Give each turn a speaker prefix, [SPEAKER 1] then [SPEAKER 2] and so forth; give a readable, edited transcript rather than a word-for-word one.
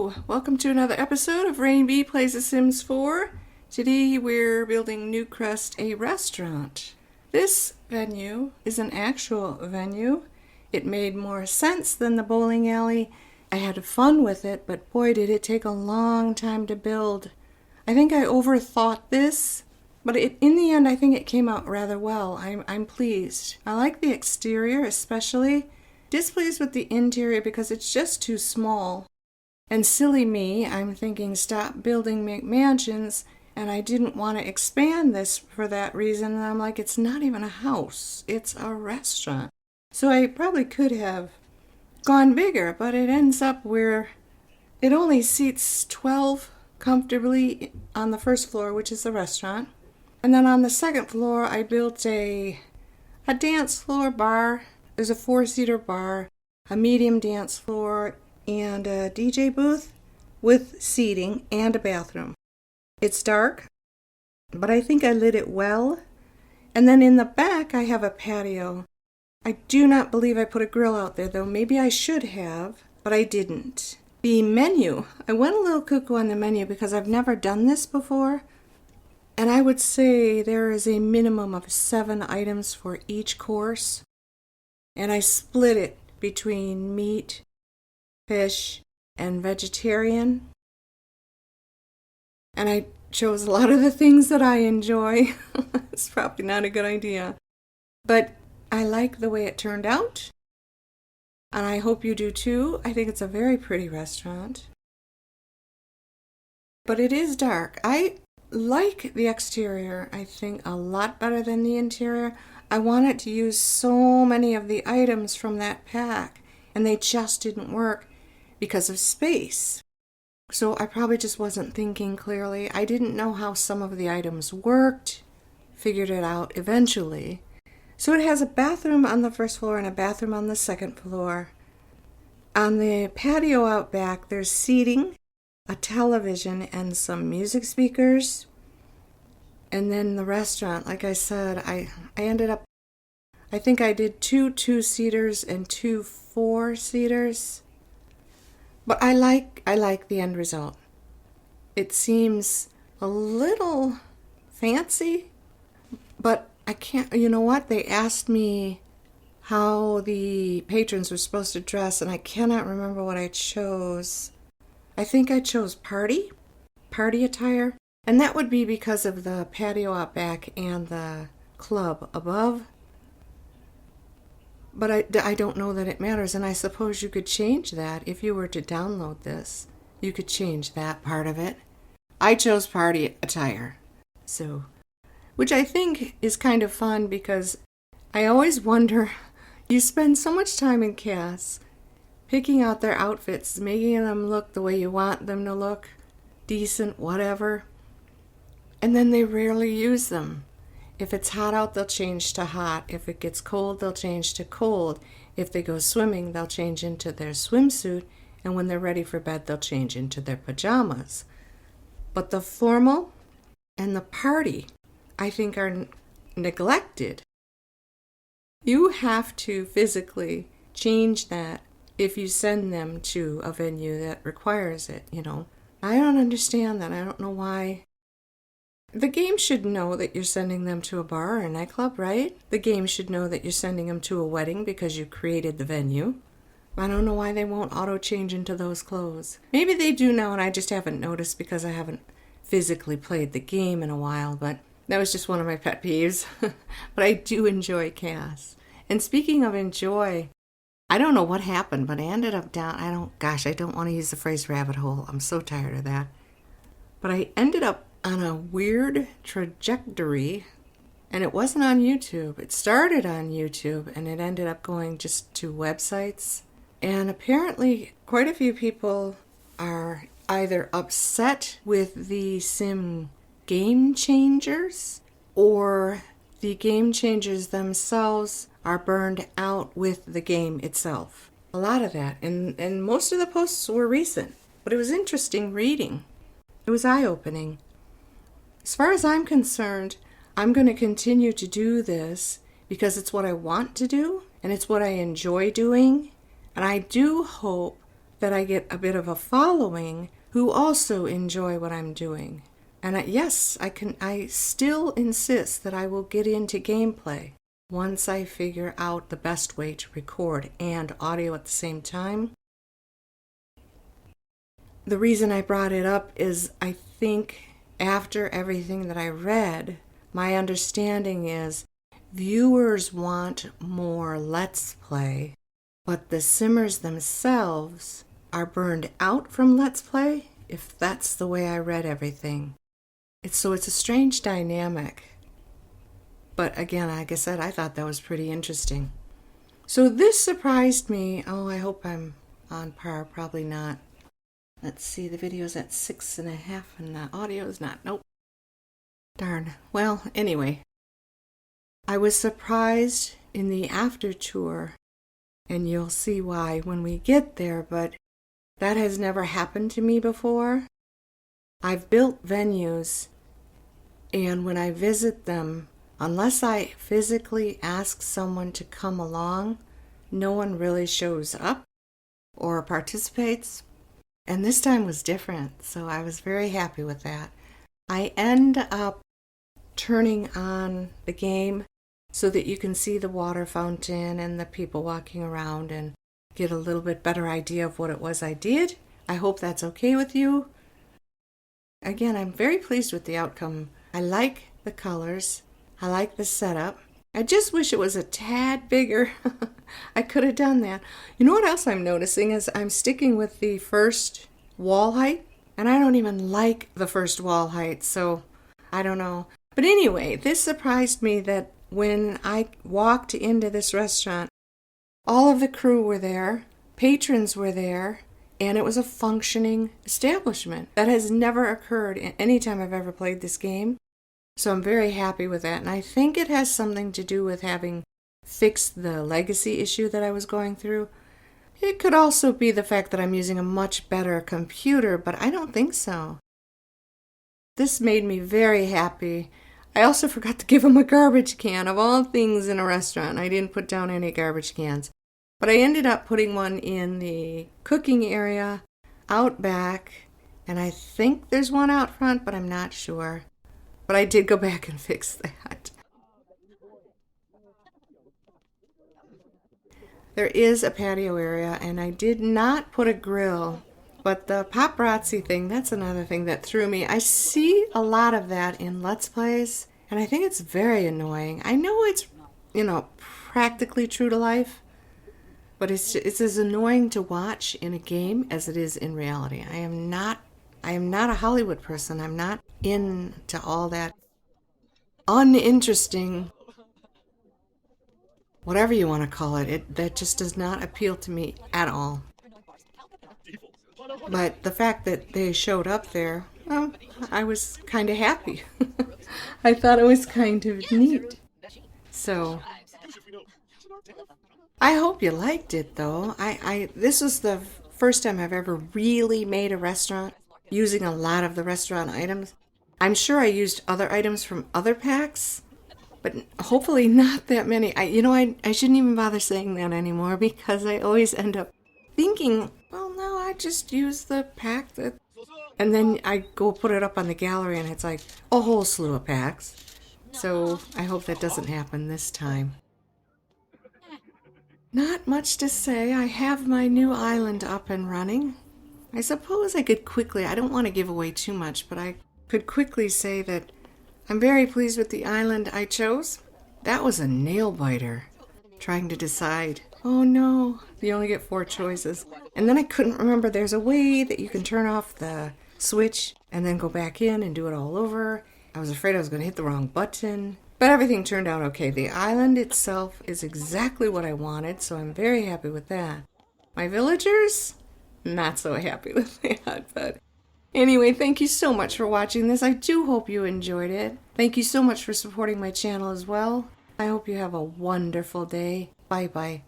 [SPEAKER 1] Hello, welcome to another episode of Raine B Plays The Sims 4. Today we're building Newcrest, a restaurant. This venue is an actual venue. It made more sense than the bowling alley. I had fun with it, but boy did it take a long time to build. I think I overthought this, but in the end I think it came out rather well. I'm pleased. I like the exterior especially. Displeased with the interior because it's just too small. And silly me, I'm thinking stop building McMansions, and I didn't want to expand this for that reason. And I'm like, it's not even a house, it's a restaurant. So I probably could have gone bigger, but it ends up where it only seats 12 comfortably on the first floor, which is the restaurant. And then on the second floor, I built a dance floor bar. There's a 4-seater bar, a medium dance floor, and a DJ booth with seating and a bathroom. It's dark, but I think I lit it well. And then in the back, I have a patio. I do not believe I put a grill out there, though. Maybe I should have, but I didn't. The menu, I went a little cuckoo on the menu because I've never done this before. And I would say there is a minimum of 7 items for each course. And I split it between meat, fish, and vegetarian. And I chose a lot of the things that I enjoy. It's probably not a good idea. But I like the way it turned out. And I hope you do too. I think it's a very pretty restaurant. But it is dark. I like the exterior, I think, a lot better than the interior. I wanted to use so many of the items from that pack, and they just didn't work because of space. So I probably just wasn't thinking clearly. I didn't know how some of the items worked. Figured it out eventually. So it has a bathroom on the first floor and a bathroom on the second floor. On the patio out back, there's seating, a television, and some music speakers. And then the restaurant, like I said, I ended up, I think I did 2 2-seaters and 2 4-seaters. But I like the end result. It seems a little fancy, but I can't, you know what? They asked me how the patrons were supposed to dress, and I cannot remember what I chose. I think I chose party attire. And that would be because of the patio out back and the club above. But I don't know that it matters, and I suppose you could change that. If you were to download this, you could change that part of it. I chose party attire, so, which I think is kind of fun because I always wonder, you spend so much time in cast picking out their outfits, making them look the way you want them to look, decent, whatever. And then they rarely use them. If it's hot out, they'll change to hot. If it gets cold, they'll change to cold. If they go swimming, they'll change into their swimsuit. And when they're ready for bed, they'll change into their pajamas. But the formal and the party, I think, are neglected. You have to physically change that if you send them to a venue that requires it, you know. I don't understand that. I don't know why. The game should know that you're sending them to a bar or a nightclub, right? The game should know that you're sending them to a wedding because you created the venue. I don't know why they won't auto-change into those clothes. Maybe they do now and I just haven't noticed because I haven't physically played the game in a while, but that was just one of my pet peeves. But I do enjoy chaos. And speaking of enjoy, I don't know what happened, but I ended up down, I don't want to use the phrase rabbit hole. I'm so tired of that. But I ended up on a weird trajectory, and it wasn't on YouTube. It started on YouTube, and it ended up going just to websites. And apparently, quite a few people are either upset with the sim game changers, or the game changers themselves are burned out with the game itself. A lot of that, and most of the posts were recent, but it was interesting reading. It was eye-opening. As far as I'm concerned, I'm going to continue to do this because it's what I want to do and it's what I enjoy doing. And I do hope that I get a bit of a following who also enjoy what I'm doing. And yes, I still insist that I will get into gameplay once I figure out the best way to record and audio at the same time. The reason I brought it up is I think after everything that I read, my understanding is viewers want more Let's Play, but the Simmers themselves are burned out from Let's Play, if that's the way I read everything. It's a strange dynamic. But again, like I said, I thought that was pretty interesting. So this surprised me. Oh, I hope I'm on par. Probably not. Let's see, the video's at 6.5 and the audio's not. Nope. Darn. Well, anyway. I was surprised in the after tour, and you'll see why when we get there, but that has never happened to me before. I've built venues, and when I visit them, unless I physically ask someone to come along, no one really shows up or participates. And this time was different, so I was very happy with that. I end up turning on the game so that you can see the water fountain and the people walking around and get a little bit better idea of what it was I did. I hope that's okay with you. Again, I'm very pleased with the outcome. I like the colors. I like the setup. I just wish it was a tad bigger. I could have done that. You know what else I'm noticing is I'm sticking with the first wall height, and I don't even like the first wall height, so I don't know. But anyway, this surprised me that when I walked into this restaurant, all of the crew were there, patrons were there, and it was a functioning establishment. That has never occurred in any time I've ever played this game. So I'm very happy with that. And I think it has something to do with having fixed the legacy issue that I was going through. It could also be the fact that I'm using a much better computer, but I don't think so. This made me very happy. I also forgot to give them a garbage can. Of all things in a restaurant, I didn't put down any garbage cans. But I ended up putting one in the cooking area, out back, and I think there's one out front, but I'm not sure. But I did go back and fix that. There is a patio area, and I did not put a grill. But the paparazzi thing, that's another thing that threw me. I see a lot of that in Let's Plays, and I think it's very annoying. I know it's, practically true to life, but it's as annoying to watch in a game as it is in reality. I am not a Hollywood person. I'm not into all that uninteresting, whatever you want to call it. That just does not appeal to me at all. But the fact that they showed up there, well, I was kind of happy. I thought it was kind of neat. So I hope you liked it, though. This was the first time I've ever really made a restaurant using a lot of the restaurant items. I'm sure I used other items from other packs, but hopefully not that many. I shouldn't even bother saying that anymore because I always end up thinking, well, no, I just use the pack that... And then I go put it up on the gallery and it's like a whole slew of packs. So I hope that doesn't happen this time. Not much to say. I have my new island up and running. I suppose I could quickly, I don't want to give away too much, but I could quickly say that I'm very pleased with the island I chose. That was a nail biter, trying to decide. Oh no, you only get 4 choices. And then I couldn't remember there's a way that you can turn off the switch and then go back in and do it all over. I was afraid I was going to hit the wrong button. But everything turned out okay. The island itself is exactly what I wanted, so I'm very happy with that. My villagers? Not so happy with that, but anyway, thank you so much for watching this. I do hope you enjoyed it. Thank you so much for supporting my channel as well. I hope you have a wonderful day. Bye-bye.